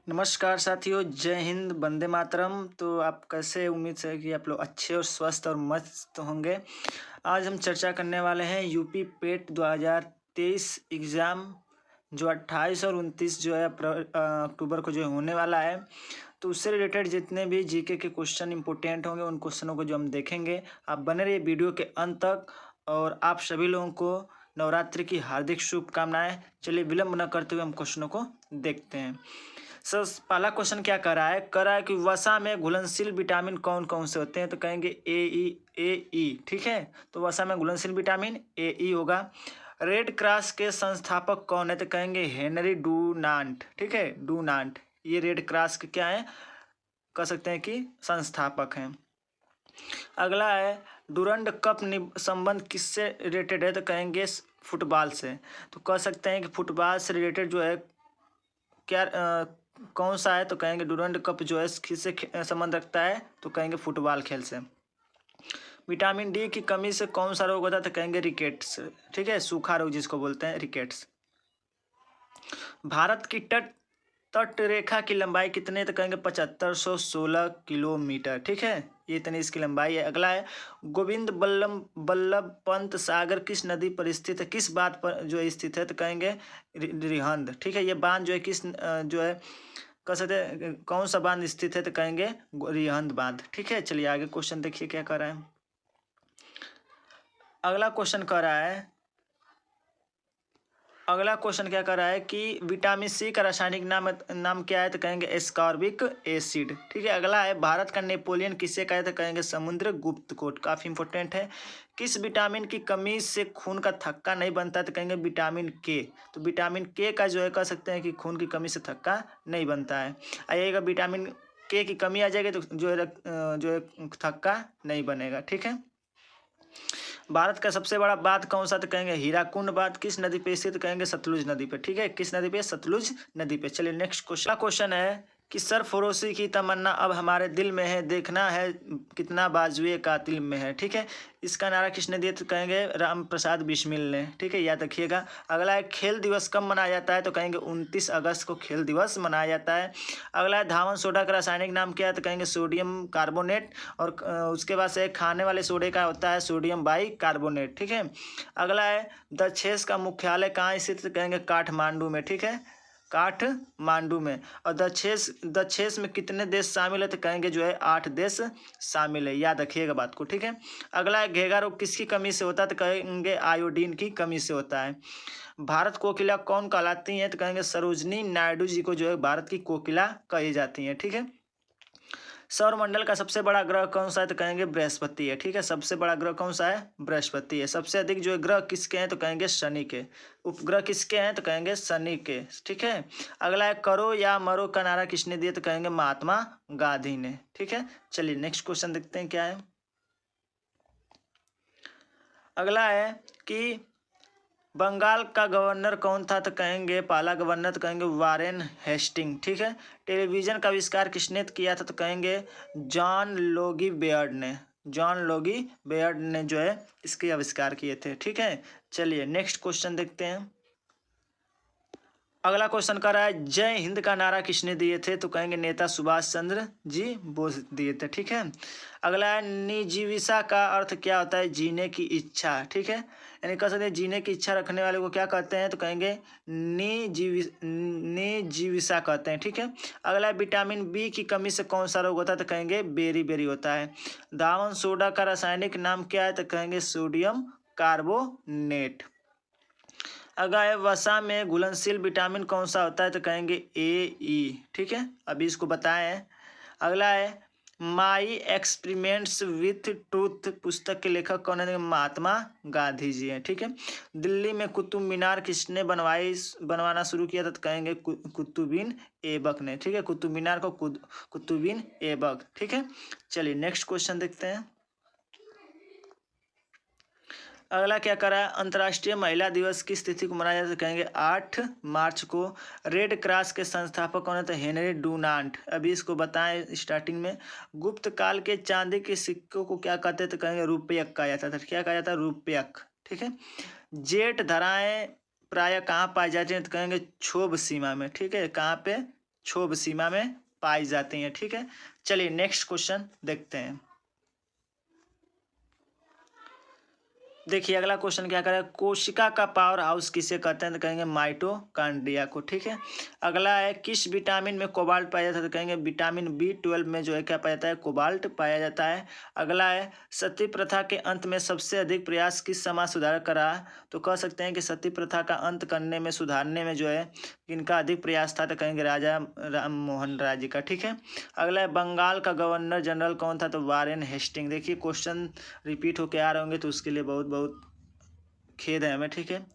नमस्कार साथियों, जय हिंद, वंदे मातरम। तो आप कैसे? उम्मीद है कि आप लोग अच्छे और स्वस्थ और मस्त होंगे। आज हम चर्चा करने वाले हैं यूपी पेट 2023 एग्ज़ाम जो 28 और 29 जो है अक्टूबर को जो होने वाला है। तो उससे रिलेटेड जितने भी जीके के क्वेश्चन इंपॉर्टेंट होंगे उन क्वेश्चनों को जो हम देखेंगे। आप बने रहिए वीडियो के अंत तक। और आप सभी लोगों को नवरात्रि की हार्दिक शुभकामनाएं। चलिए विलंब न करते हुए हम क्वेश्चनों को देखते हैं। सर, पहला क्वेश्चन क्या कर रहा है कि वसा में घुलनशील विटामिन कौन कौन से होते हैं? तो कहेंगे ए ई। ठीक है, तो वसा में घुलनशील विटामिन ए होगा। रेड क्रॉस के संस्थापक कौन है? तो कहेंगे हेनरी डूनांट। ठीक है, डूनांट ये रेड क्रॉस के क्या है, कह सकते हैं कि संस्थापक हैं। अगला है डूरंड कप संबंध किससे रिलेटेड है? तो कहेंगे फुटबॉल से। तो कह सकते हैं कि फुटबॉल से रिलेटेड जो है क्या कौन सा है? तो कहेंगे डूरंड कप जो है किससे संबंध रखता है? तो कहेंगे फुटबॉल खेल से। विटामिन डी की कमी से कौन सा रोग होता है? तो कहेंगे रिकेट्स। ठीक है, सूखा रोग जिसको बोलते हैं रिकेट्स। भारत की तट रेखा की लंबाई कितनी है? तो कहेंगे 7516 किलोमीटर। ठीक है, ये इतनी इसकी लंबाई है। अगला है गोविंद बल्लभ पंत सागर किस नदी पर स्थित है? किस बात पर जो स्थित है? तो कहेंगे रिहंद। ठीक है, ये बांध जो है किस जो है कह सकते हैं कौन सा बांध स्थित है? तो कहेंगे रिहंद बांध। ठीक है, चलिए आगे क्वेश्चन देखिए क्या कर रहा है। अगला क्वेश्चन क्या कर रहा है कि विटामिन सी का रासायनिक नाम क्या है? तो कहेंगे एस्कॉर्बिक एसिड। ठीक है, अगला है भारत का नेपोलियन किसे कहा? तो कहेंगे समुद्रगुप्त को। काफी इंपॉर्टेंट है। किस विटामिन की कमी से खून का थक्का नहीं बनता? तो कहेंगे विटामिन के। तो विटामिन के का जो है कह सकते हैं कि खून की कमी से थक्का नहीं बनता है। आइएगा विटामिन के की कमी आ जाएगी तो जो है थक्का नहीं बनेगा। ठीक है, भारत का सबसे बड़ा बांध कौन सा? तो कहेंगे हीराकुंड बांध। किस नदी पे स्थित? कहेंगे सतलुज नदी पे। ठीक है, किस नदी पे? सतलुज नदी पे। चलिए नेक्स्ट क्वेश्चन है कि सरफरोशी की तमन्ना अब हमारे दिल में है, देखना है कितना बाजुए कातिल में है। ठीक है, इसका नारा किसने दिया? तो कहेंगे राम प्रसाद बिस्मिल ने। ठीक है, याद रखिएगा। अगला है खेल दिवस कब मनाया जाता है? तो कहेंगे 29 अगस्त को खेल दिवस मनाया जाता है। अगला है धावन सोडा का रासायनिक नाम क्या है? तो कहेंगे सोडियम कार्बोनेट। और उसके बाद से खाने वाले सोडे का होता है सोडियम बाई कार्बोनेट। ठीक है, अगला है दक्षेस का मुख्यालय कहाँ स्थित? तो कहेंगे काठमांडू में। ठीक है, काठमांडू में। और दक्षेस में कितने देश शामिल है? तो कहेंगे जो है 8 देश शामिल है। याद रखिएगा बात को। ठीक है, अगला है घेगा रोग किसकी कमी से होता है? तो कहेंगे आयोडीन की कमी से होता है। भारत कोकिला कौन कहलाती हैं? तो कहेंगे सरोजनी नायडू जी को जो है भारत की कोकिला कही जाती हैं। ठीक है, सौरमंडल का सबसे बड़ा ग्रह कौन सा है? तो कहेंगे बृहस्पति है। ठीक है, सबसे बड़ा ग्रह कौन सा है? बृहस्पति है। सबसे अधिक जो है ग्रह किसके हैं? तो कहेंगे शनि के। उपग्रह किसके हैं? तो कहेंगे शनि के। ठीक है, अगला है करो या मरो का नारा किसने दिया? तो कहेंगे महात्मा गांधी ने। ठीक है, चलिए नेक्स्ट क्वेश्चन देखते हैं क्या है। अगला है कि बंगाल का गवर्नर कौन था? तो कहेंगे पहला गवर्नर तो कहेंगे वारेन हेस्टिंग। ठीक है, टेलीविजन का आविष्कार किसने किया था? तो कहेंगे जॉन लोगी बेयर्ड ने। जॉन लोगी बेयर्ड ने जो है इसके आविष्कार किए थे। ठीक है, चलिए नेक्स्ट क्वेश्चन देखते हैं। अगला क्वेश्चन कर रहा है जय हिंद का नारा किसने दिए थे? तो कहेंगे नेता सुभाष चंद्र जी बोस दिए थे। ठीक है, अगला है निजीविसा का अर्थ क्या होता है? जीने की इच्छा। ठीक है, यानी कह सकते हैं जीने की इच्छा रखने वाले को क्या कहते हैं? तो कहेंगे निजीविसा कहते हैं। ठीक है, अगला है विटामिन बी की कमी से कौन सा रोग होता है? तो कहेंगे बेरी बेरी होता है। दावन सोडा का रासायनिक नाम क्या है? तो कहेंगे सोडियम कार्बोनेट। अगला है वसा में घुलनशील विटामिन कौन सा होता है? तो कहेंगे ए। ठीक है, अभी इसको बताएं। अगला है माई एक्सपेरिमेंट्स विथ ट्रूथ पुस्तक के लेखक कौन है? महात्मा गांधी जी हैं। ठीक है, दिल्ली में कुतुब मीनार किसने बनवाना शुरू किया था? तो कहेंगे कुतुबीन ऐबक ने। ठीक है, कुतुब मीनार को कुतुबीन ऐबक। ठीक है, चलिए नेक्स्ट क्वेश्चन देखते हैं। अगला क्या करा है अंतर्राष्ट्रीय महिला दिवस किस तिथि को मनाया जाता है? कहेंगे 8 मार्च को। रेड क्रॉस के संस्थापक कौन है? तो हेनरी डूनांट। अभी इसको बताएं स्टार्टिंग में। गुप्त काल के चांदी के सिक्कों को क्या कहते हैं? तो कहेंगे रुपयक कहा जाता था। क्या कहा जाता है? रुपयक। ठीक है, जेठ धराएं प्रायः कहाँ पाई जाती हैं? तो कहेंगे क्षोभ सीमा में। ठीक है, कहाँ पे? क्षोभ सीमा में पाई जाती हैं। ठीक है, चलिए नेक्स्ट क्वेश्चन देखते हैं। देखिए अगला क्वेश्चन क्या करें, कोशिका का पावर हाउस किसे कहते हैं, तो कहेंगे माइटोकॉन्ड्रिया को। ठीक है, अगला है किस विटामिन में कोबाल्ट पाया जाता है, तो कहेंगे विटामिन B12 में जो है क्या पाया जाता है, कोबाल्ट पाया जाता है। अगला है सती प्रथा के अंत में सबसे अधिक प्रयास किस समाज सुधारक करा, तो कह सकते हैं कि सती प्रथा का अंत करने में, सुधारने में जो है इनका अधिक प्रयास था, तो कहेंगे राजा राम मोहन राय जी का। ठीक है, अगला है बंगाल का गवर्नर जनरल कौन था, तो वारेन हेस्टिंग। देखिए क्वेश्चन रिपीट होके आ रहे होंगे तो उसके लिए बहुत बहुत खेद है हमें। ठीक है,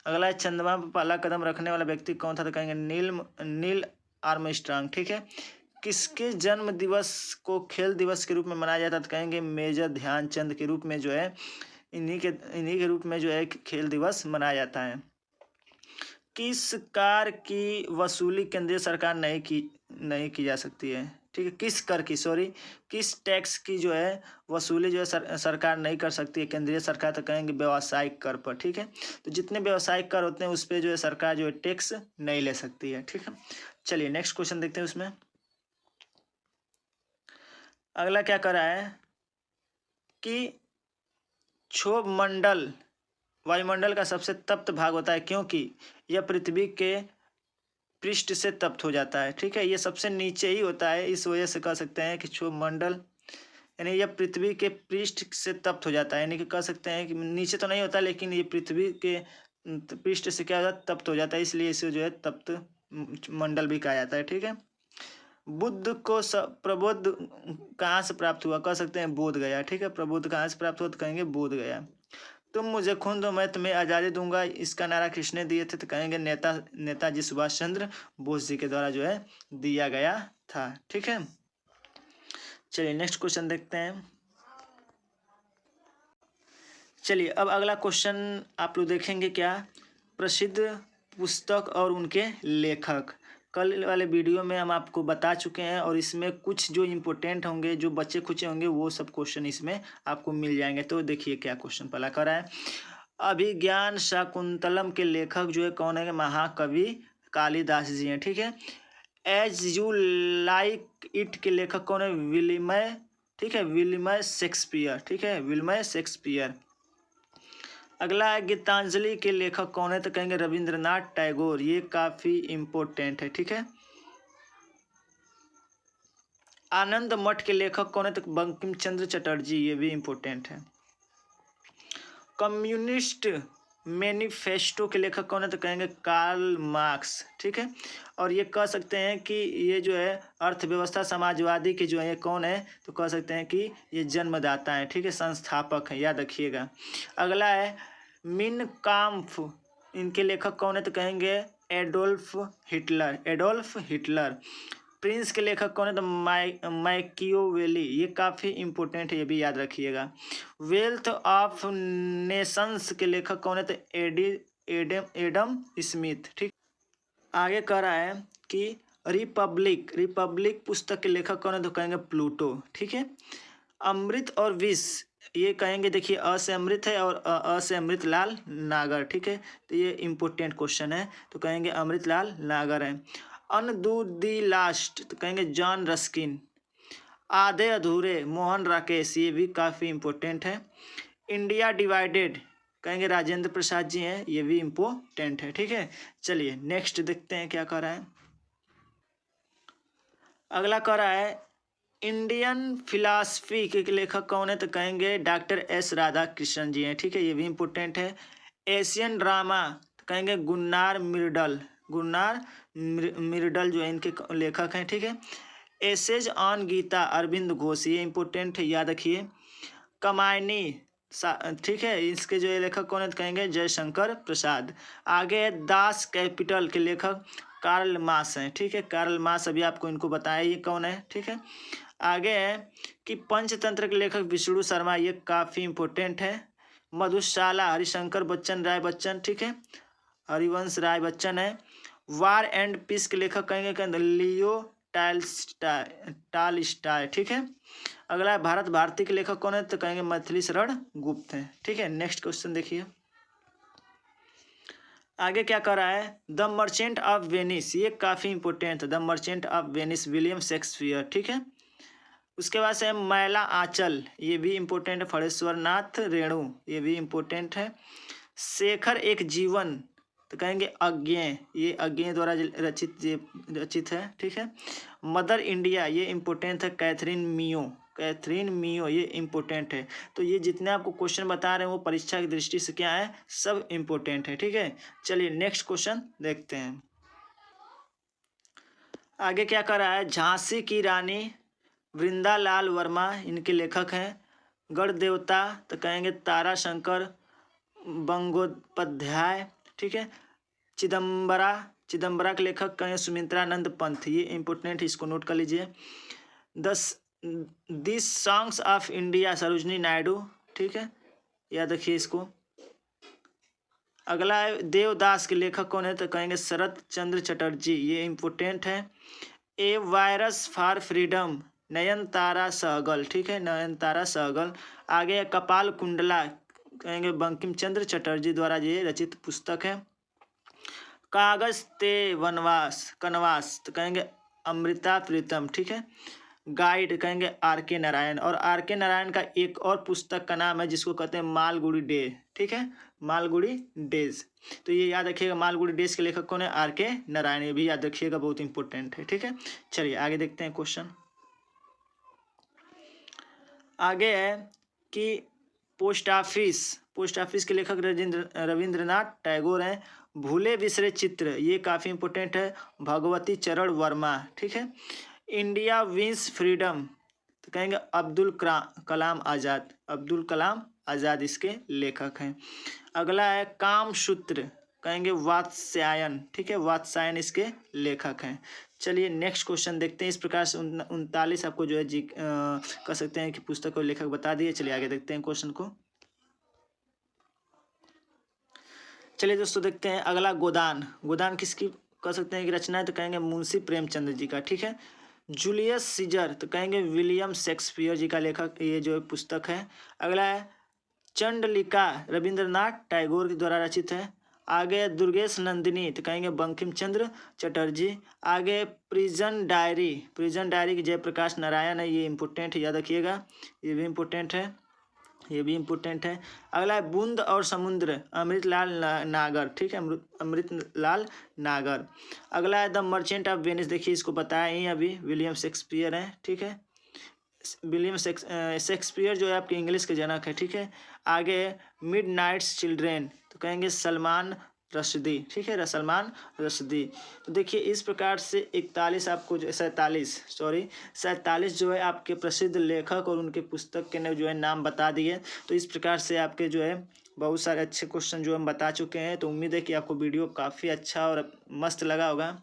अगला है चंद्रमा पर पहला कदम रखने वाला व्यक्ति कौन था, तो कहेंगे नील आर्मस्ट्रांग। ठीक है, किसके जन्म दिवस को खेल दिवस के रूप में मनाया जाता है, तो कहेंगे मेजर ध्यानचंद के रूप में जो है, इन्हीं के रूप में जो है खेल दिवस मनाया जाता है। किस कार की वसूली केंद्रीय सरकार नहीं की जा सकती है। ठीक है, किस कर की, सॉरी, किस टैक्स की जो है वसूली जो है सरकार नहीं कर सकती है, केंद्रीय सरकार, तो कहेंगे व्यावसायिक कर पर। ठीक है, तो जितने व्यावसायिक कर होते हैं उस पर जो है सरकार जो है टैक्स नहीं ले सकती है। ठीक है, चलिए नेक्स्ट क्वेश्चन देखते हैं। उसमें अगला क्या कर रहा है कि क्षोभ मंडल वायुमंडल का सबसे तप्त भाग होता है क्योंकि यह पृथ्वी के पृष्ठ से तप्त हो जाता है। ठीक है, ये सबसे नीचे ही होता है, इस वजह से कह सकते हैं कि क्षोभ मंडल यानी यह पृथ्वी के पृष्ठ से तप्त हो जाता है, यानी कि कह सकते हैं कि नीचे तो नहीं होता लेकिन ये पृथ्वी के पृष्ठ से क्या होता है, तप्त हो जाता है, इसलिए इसे जो है तप्त मंडल भी कहा जाता है। ठीक है, बुद्ध को प्रबुद्ध कहाँ से प्राप्त हुआ, कह सकते हैं बोध गया। ठीक है, प्रबुद्ध कहाँ से प्राप्त हुआ, तो कहेंगे बोध गया। तुम मुझे खून दो मैं तुम्हें आज़ादी दूंगा, इसका नारा किसने दिए थे, तो कहेंगे नेताजी सुभाष चंद्र बोस जी के द्वारा जो है दिया गया था। ठीक है, चलिए नेक्स्ट क्वेश्चन देखते हैं। चलिए अब अगला क्वेश्चन आप लोग देखेंगे क्या, प्रसिद्ध पुस्तक और उनके लेखक। कल वाले वीडियो में हम आपको बता चुके हैं और इसमें कुछ जो इम्पोर्टेंट होंगे, जो बच्चे खुचे होंगे, वो सब क्वेश्चन इसमें आपको मिल जाएंगे। तो देखिए क्या क्वेश्चन पहला कर रहा है, अभिज्ञान शाकुंतलम के लेखक जो है कौन है, महाकवि कालिदास जी हैं। ठीक है, एज यू लाइक इट के लेखक कौन है, विलियम, ठीक है, विलियम शेक्सपियर। ठीक है, विलियम शेक्सपियर। अगला है गीतांजलि के लेखक कौन है, तो कहेंगे रविंद्रनाथ टैगोर, ये काफी इंपॉर्टेंट है। ठीक है, आनंद मठ के लेखक कौन है, तो बंकिम चंद्र चटर्जी, ये भी इंपॉर्टेंट है। कम्युनिस्ट मैनिफेस्टो के लेखक कौन है, तो कहेंगे कार्ल मार्क्स। ठीक है, और ये कह सकते हैं कि ये जो है अर्थव्यवस्था समाजवादी के जो है कौन है, तो कह सकते हैं कि ये जन्मदाता है। ठीक है, संस्थापक है, याद रखिएगा। अगला है मिन काम्फ, इनके लेखक कौन है, तो कहेंगे Adolf Hitler, Adolf Hitler. Prince के लेखक कौन है, तो मैकियावेली, ये काफ़ी इंपॉर्टेंट है, ये भी याद रखिएगा। वेल्थ ऑफ नेशंस के लेखक कौन है, तो एडम स्मिथ। ठीक, आगे कह रहा है कि रिपब्लिक, रिपब्लिक पुस्तक के लेखक कौन है, तो कहेंगे प्लूटो। ठीक है, अमृत और विष, ये कहेंगे, देखिए अ से अमृत है और अ से अमृतलाल नागर। ठीक है, तो ये इंपॉर्टेंट क्वेश्चन है, तो कहेंगे अमृतलाल नागर है। अनडू दी लास्ट, तो कहेंगे जॉन रस्किन। आधे अधूरे मोहन राकेश, ये भी काफ़ी इंपॉर्टेंट है। इंडिया डिवाइडेड, कहेंगे राजेंद्र प्रसाद जी हैं, ये भी इम्पोर्टेंट है। ठीक है, चलिए नेक्स्ट देखते हैं क्या कह रहा है। अगला कह रहा है इंडियन फिलॉसफी के लेखक कौन है, तो कहेंगे डॉक्टर एस राधाकृष्णन जी हैं। ठीक है, ये भी इम्पोर्टेंट है। एशियन ड्रामा, तो कहेंगे गुन्नार मिर्डल, गुन्नार मिर्डल जो है इनके लेखक हैं। ठीक है, एसेज ऑन गीता अरविंद घोष, ये इम्पोर्टेंट है, याद रखिए। कमायनी, ठीक है, इसके जो लेखक कौन है, तो कहेंगे जयशंकर प्रसाद। आगे है दास कैपिटल के लेखक कार्ल मास हैं। ठीक है, कार्ल मास अभी आपको इनको बताया ये कौन है। ठीक है, आगे है कि पंचतंत्र के लेखक विष्णु शर्मा, ये काफ़ी इंपॉर्टेंट है। मधुशाला हरिशंकर बच्चन राय बच्चन, ठीक है, हरिवंश राय बच्चन है। वार एंड पीस के लेखक कहेंगे लियो टालस्टॉय। ठीक है, अगला है भारत भारती के लेखक कौन है, तो कहेंगे मैथिली शरण गुप्त हैं। ठीक है, नेक्स्ट क्वेश्चन देखिए। आगे क्या कर रहा है, द मर्चेंट ऑफ वेनिस, ये काफ़ी इंपॉर्टेंट है, the merchant of Venice William Shakespeare, ठीक है। उसके बाद से मैला आंचल, ये भी इम्पोर्टेंट है, फणेश्वर नाथ रेणु, ये भी इम्पोर्टेंट है। शेखर एक जीवन, तो कहेंगे अज्ञेय, ये अज्ञेय द्वारा रचित है, ठीक है। मदर इंडिया, ये इम्पोर्टेंट है, कैथरीन मियो, कैथरीन मियो, ये इम्पोर्टेंट है। तो ये जितने आपको क्वेश्चन बता रहे हैं वो परीक्षा की दृष्टि से क्या है, सब इम्पोर्टेंट है, ठीक है। चलिए नेक्स्ट क्वेश्चन देखते हैं। आगे क्या कर रहा है, झांसी की रानी वृंदालाल वर्मा, इनके लेखक हैं। गढ़ देवता, तो कहेंगे तारा शंकर बंगोपाध्याय, ठीक है। चिदम्बरा के लेखक कहें सुमित्रानंद पंत, ये इम्पोर्टेंट है, इसको नोट कर लीजिए। This songs of India Sarojini Naidu, ठीक है, याद रखिए इसको। अगला है देवदास के लेखक कौन है, तो कहेंगे शरत चंद्र चटर्जी, ये इम्पोर्टेंट है। A voice for freedom, Nayantara Sahgal, ठीक है, नयनतारा सहगल। आगे कपाल कुंडला, कहेंगे बंकिम चंद्र चटर्जी द्वारा ये रचित पुस्तक है। कागज ते वनवास कनवास, तो कहेंगे अमृता प्रीतम, ठीक है। गाइड, कहेंगे आर के नारायण, और आर के नारायण का एक और पुस्तक का नाम है जिसको कहते हैं मालगुडी डे, ठीक है, मालगुडी डेज। तो ये याद रखिएगा, मालगुडी डेज के लेखक कौन है, आर के नारायण, ये भी याद रखिएगा, बहुत इंपॉर्टेंट है, ठीक है। चलिए आगे देखते हैं क्वेश्चन। आगे है कि पोस्ट ऑफिस के लेखक रविंद्रनाथ टैगोर हैं। भूले बिसरे चित्र, ये काफ़ी इंपॉर्टेंट है, भगवती चरण वर्मा, ठीक है। इंडिया विंस फ्रीडम, तो कहेंगे अब्दुल कलाम आज़ाद इसके लेखक हैं। अगला है कामसूत्र, कहेंगे वात्स्यायन, ठीक है, वात्स्यायन इसके लेखक हैं। चलिए नेक्स्ट क्वेश्चन देखते हैं। इस प्रकार से 39 आपको जो है कह सकते हैं कि पुस्तक और लेखक बता दिए। चलिए आगे देखते हैं क्वेश्चन को। चलिए दोस्तों देखते हैं अगला, गोदान किसकी कह सकते हैं कि रचना है, तो कहेंगे मुंशी प्रेमचंद जी का, ठीक है। जूलियस सीजर, तो कहेंगे विलियम शेक्सपियर जी का लेखक, ये जो पुस्तक है। अगला है चंडलिका, रविंद्रनाथ टैगोर के द्वारा रचित है। आगे दुर्गेश नंदिनी, तो कहेंगे बंकिम चंद्र चटर्जी। आगे प्रिजन डायरी की जयप्रकाश नारायण है, ये इम्पोर्टेंट है, याद रखिएगा, ये भी इम्पोर्टेंट है, ये भी इम्पोर्टेंट है। अगला है बूंद और समुद्र, अमृतलाल नागर, ठीक है, अमृतलाल नागर। अगला है द मर्चेंट ऑफ वेनिस, देखिए इसको बताया ही अभी, विलियम शेक्सपियर है, ठीक है। विलियम शेक्सपियर जो है आपके इंग्लिश के जनक है, ठीक है। आगे मिडनाइट्स चिल्ड्रेन, तो कहेंगे सलमान रश्दी, ठीक है, सलमान रश्दी। तो देखिए इस प्रकार से 41 आपको जो 47 जो है आपके प्रसिद्ध लेखक और उनके पुस्तक के जो है नाम बता दिए। तो इस प्रकार से आपके जो है बहुत सारे अच्छे क्वेश्चन जो हम बता चुके हैं। तो उम्मीद है कि आपको वीडियो काफ़ी अच्छा और मस्त लगा होगा।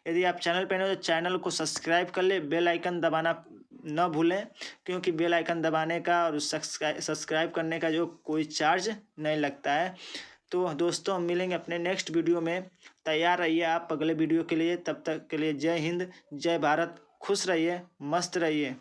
यदि आप चैनल पर नए हो तो चैनल को सब्सक्राइब कर ले, बेल आइकन दबाना न भूलें, क्योंकि बेल आइकन दबाने का और सब्सक्राइब करने का जो कोई चार्ज नहीं लगता है। तो दोस्तों हम मिलेंगे अपने नेक्स्ट वीडियो में, तैयार रहिए आप अगले वीडियो के लिए। तब तक के लिए जय हिंद, जय भारत, खुश रहिए, मस्त रहिए।